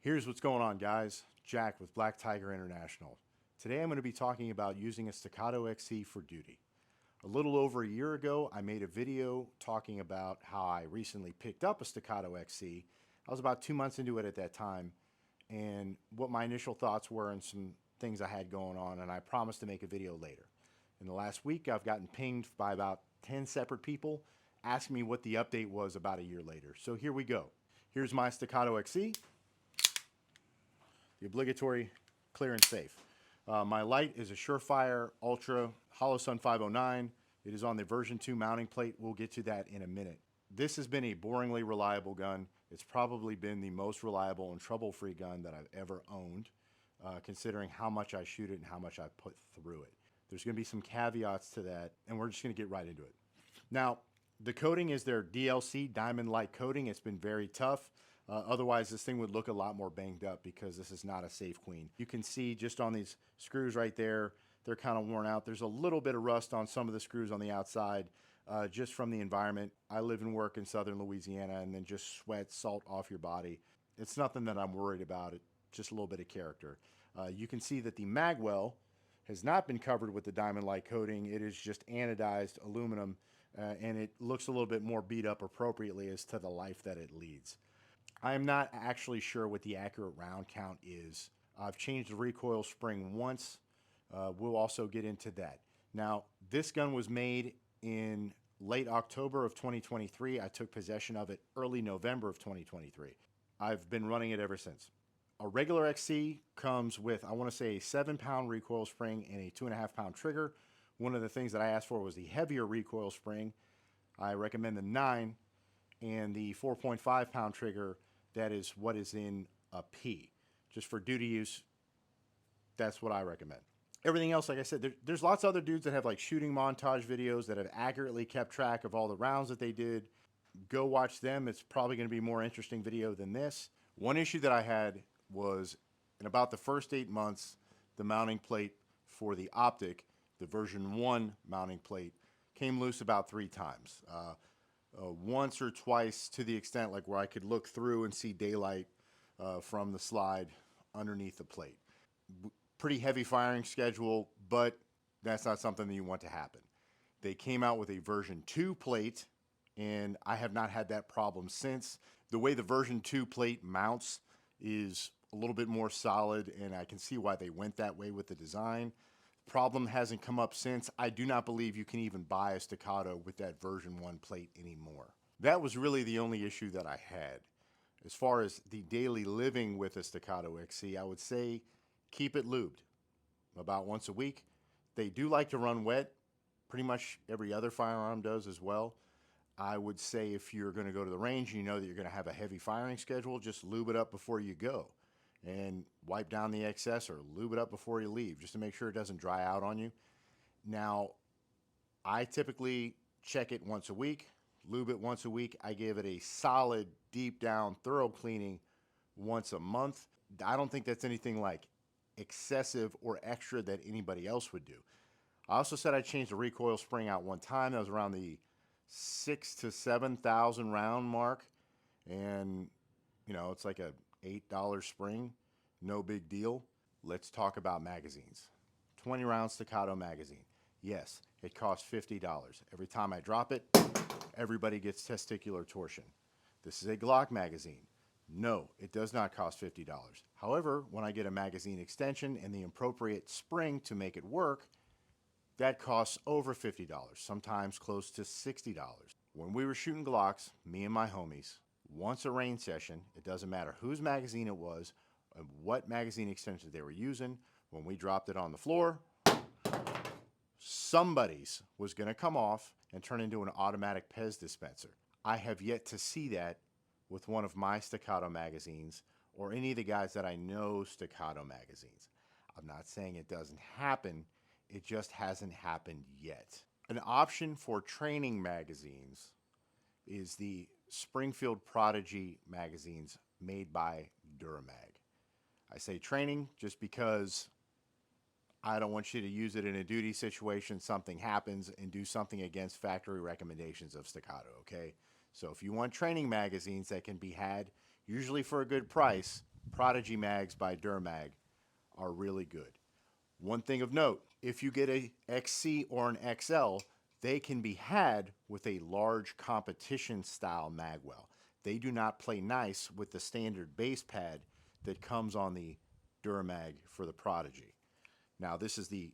Here's what's going on, guys. Jack with Black Tiger International. Today I'm going to be talking about using a Staccato XC for duty. A little over a year ago, I made a video talking about how I recently picked up a Staccato XC. I was about 2 months into it at that time, and what my initial thoughts were and some things I had going on, and I promised to make a video later. In the last week, I've gotten pinged by about 10 separate people asking me what the update was about a year later. So here we go. Here's my Staccato XC. The obligatory clear and safe. My light is a Surefire Ultra Holosun 509. It is on the version 2 mounting plate. We'll get to that in a minute. This has been a boringly reliable gun. It's probably been the most reliable and trouble-free gun that I've ever owned, considering how much I shoot it and how much I put through it. There's going to be some caveats to that, and we're just going to get right into it. Now, the coating is their DLC Diamond Light coating. It's been very tough. Otherwise, this thing would look a lot more banged up because this is not a safe queen. You can see just on these screws right there, they're kind of worn out. There's a little bit of rust on some of the screws on the outside just from the environment. I live and work in southern Louisiana, and then just sweat, salt off your body. It's nothing that I'm worried about. It's just a little bit of character. You can see that the magwell has not been covered with the Diamond Light coating. It is just anodized aluminum, and it looks a little bit more beat up appropriately as to the life that it leads. I am not actually sure what the accurate round count is. I've changed the recoil spring once. We'll also get into that. Now, this gun was made in late October of 2023. I took possession of it early November of 2023. I've been running it ever since. A regular XC comes with, I want to say, a 7-pound recoil spring and a 2.5-pound trigger. One of the things that I asked for was the heavier recoil spring. I recommend the 9 and the 4.5-pound trigger. That is what is in a P. Just for duty use, that's what I recommend. Everything else, like I said, there's lots of other dudes that have like shooting montage videos that have accurately kept track of all the rounds that they did. Go watch them. It's probably going to be a more interesting video than this. One issue that I had was in about the first 8 months, the mounting plate for the optic, the version 1 mounting plate, came loose about 3 times. Once or twice to the extent like where I could look through and see daylight from the slide underneath the plate. Pretty heavy firing schedule, but that's not something that you want to happen. They came out with a version 2 plate, and I have not had that problem since. The way the version 2 plate mounts is a little bit more solid, and I can see why they went that way with the design. Problem hasn't come up since. I do not believe you can even buy a Staccato with that version 1 plate anymore. That was really the only issue that I had. As far as the daily living with a Staccato XC, I would say keep it lubed about once a week. They do like to run wet. Pretty much every other firearm does as well. I would say if you're going to go to the range and you know that you're going to have a heavy firing schedule, just lube it up before you go and wipe down the excess or lube it up before you leave just to make sure it doesn't dry out on you. Now, I typically check it once a week, lube it once a week. I give it a solid, deep down, thorough cleaning once a month. I don't think that's anything like excessive or extra that anybody else would do. I also said I changed the recoil spring out one time. That was around the 6,000 to 7,000 round mark, and you know, it's like a $8 spring, no big deal. Let's talk about magazines. 20 round Staccato magazine. Yes, it costs $50. Every time I drop it, everybody gets testicular torsion. This is a Glock magazine. No, it does not cost $50. However, when I get a magazine extension and the appropriate spring to make it work, that costs over $50, sometimes close to $60. When we were shooting Glocks, me and my homies, once a range session, it doesn't matter whose magazine it was and what magazine extension they were using, when we dropped it on the floor, somebody's was going to come off and turn into an automatic Pez dispenser. I have yet to see that with one of my Staccato magazines or any of the guys that I know Staccato magazines. I'm not saying it doesn't happen, it just hasn't happened yet. An option for training magazines is the Springfield Prodigy magazines made by Duramag. I say training just because I don't want you to use it in a duty situation, something happens, and do something against factory recommendations of Staccato, okay? So if you want training magazines that can be had, usually for a good price, Prodigy mags by Durmag are really good. One thing of note, if you get a XC or an XL, they can be had with a large competition style magwell. They do not play nice with the standard base pad that comes on the Durmag for the Prodigy. Now, this is the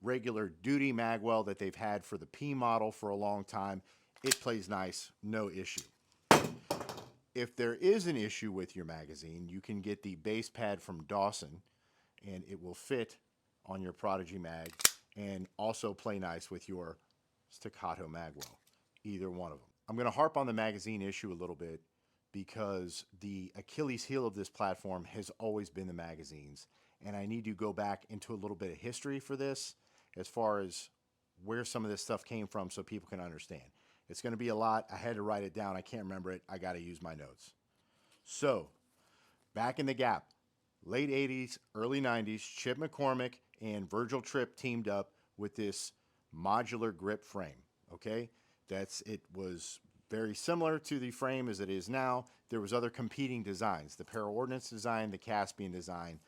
regular duty magwell that they've had for the P model for a long time. It plays nice, no issue. If there is an issue with your magazine, you can get the base pad from Dawson, and it will fit on your Prodigy mag and also play nice with your Staccato magwell, either one of them. I'm going to harp on the magazine issue a little bit because the Achilles heel of this platform has always been the magazines, and I need to go back into a little bit of history for this as far as where some of this stuff came from so people can understand. It's going to be a lot. I had to write it down. I can't remember it. I got to use my notes. So, back in the gap, late 80s, early 90s, Chip McCormick and Virgil Tripp teamed up with this modular grip frame, okay? It was very similar to the frame as it is now. There was other competing designs, the Paraordnance design, the Caspian design,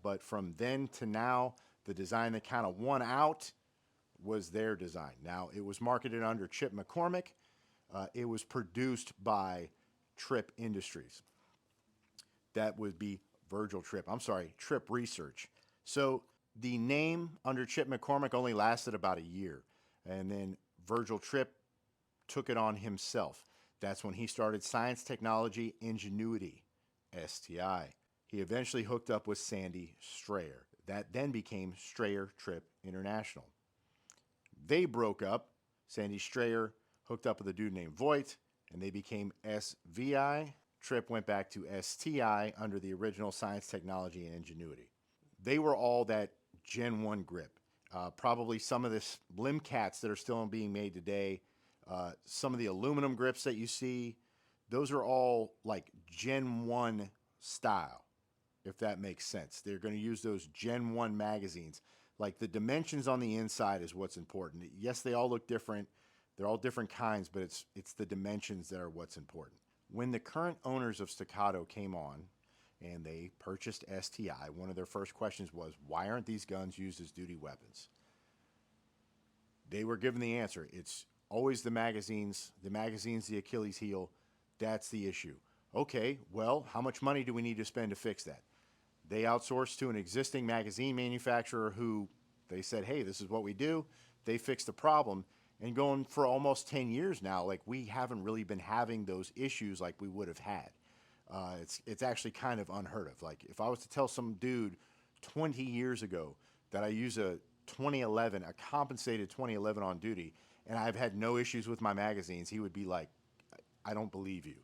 but from then to now, the design that kind of won out was their design. Now, it was marketed under Chip McCormick. It was produced by Tripp Industries. That would be Virgil Tripp. I'm sorry, Tripp Research. So the name under Chip McCormick only lasted about a year. And then Virgil Tripp took it on himself. That's when he started Science Technology Ingenuity, STI. He eventually hooked up with Sandy Strayer. That then became Strayer Tripp International. They broke up. Sandy Strayer hooked up with a dude named Voigt, and they became SVI. Tripp went back to STI under the original Science, Technology, and Ingenuity. They were all that Gen 1 grip. Probably some of the limb cats that are still being made today, some of the aluminum grips that you see, those are all like Gen 1 style, if that makes sense. They're going to use those Gen 1 magazines. Like the dimensions on the inside is what's important. Yes, they all look different. They're all different kinds, but it's the dimensions that are what's important. When the current owners of Staccato came on and they purchased STI, one of their first questions was, why aren't these guns used as duty weapons? They were given the answer. It's always the magazines, the Achilles heel. That's the issue. Okay, well, how much money do we need to spend to fix that? They outsourced to an existing magazine manufacturer who they said, hey, this is what we do. They fixed the problem. And going for almost 10 years now, like we haven't really been having those issues like we would have had. It's actually kind of unheard of. Like if I was to tell some dude 20 years ago that I use a 2011, a compensated 2011 on duty, and I've had no issues with my magazines, he would be like, I don't believe you.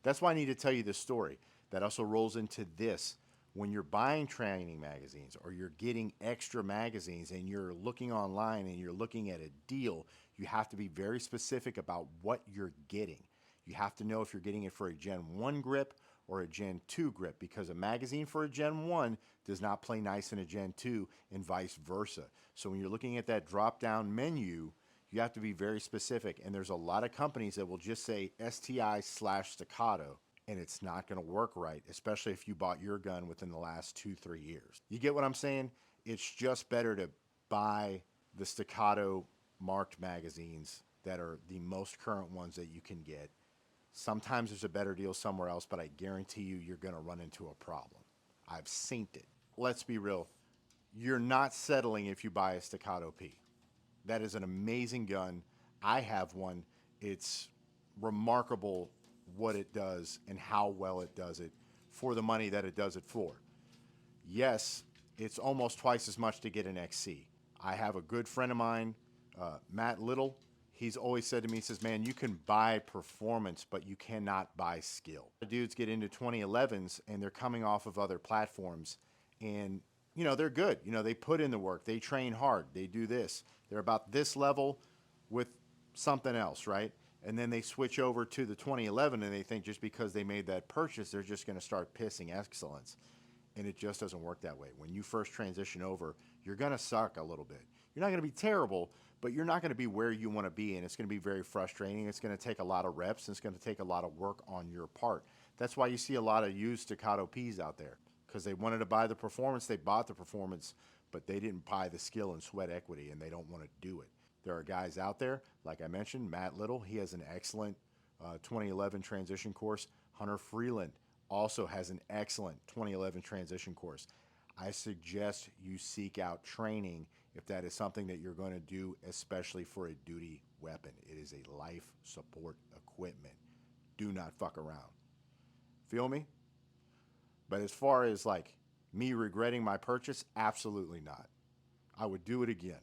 That's why I need to tell you this story. That also rolls into this. When you're buying training magazines or you're getting extra magazines and you're looking online and you're looking at a deal, you have to be very specific about what you're getting. You have to know if you're getting it for a Gen 1 grip or a Gen 2 grip, because a magazine for a Gen 1 does not play nice in a Gen 2 and vice versa. So when you're looking at that drop-down menu, you have to be very specific. And there's a lot of companies that will just say STI/Staccato. And it's not going to work right, especially if you bought your gun within the last 2-3 years. You get what I'm saying? It's just better to buy the Staccato marked magazines that are the most current ones that you can get. Sometimes there's a better deal somewhere else, but I guarantee you, you're going to run into a problem. I've seen it. Let's be real. You're not settling if you buy a Staccato P. That is an amazing gun. I have one. It's remarkable what it does and how well it does it for the money that it does it for. Yes, it's almost twice as much to get an XC. I have a good friend of mine, Matt Little. He's always said to me, he says, man, you can buy performance, but you cannot buy skill. The dudes get into 2011s and they're coming off of other platforms and, you know, they're good. You know, they put in the work, they train hard, they do this. They're about this level with something else, right? And then they switch over to the 2011 and they think just because they made that purchase, they're just going to start pissing excellence. And it just doesn't work that way. When you first transition over, you're going to suck a little bit. You're not going to be terrible, but you're not going to be where you want to be. And it's going to be very frustrating. It's going to take a lot of reps. And it's going to take a lot of work on your part. That's why you see a lot of used Staccato Ps out there, because they wanted to buy the performance. They bought the performance, but they didn't buy the skill and sweat equity, and they don't want to do it. There are guys out there, like I mentioned, Matt Little. He has an excellent 2011 transition course. Hunter Freeland also has an excellent 2011 transition course. I suggest you seek out training if that is something that you're going to do, especially for a duty weapon. It is a life support equipment. Do not fuck around. Feel me? But as far as like me regretting my purchase, absolutely not. I would do it again.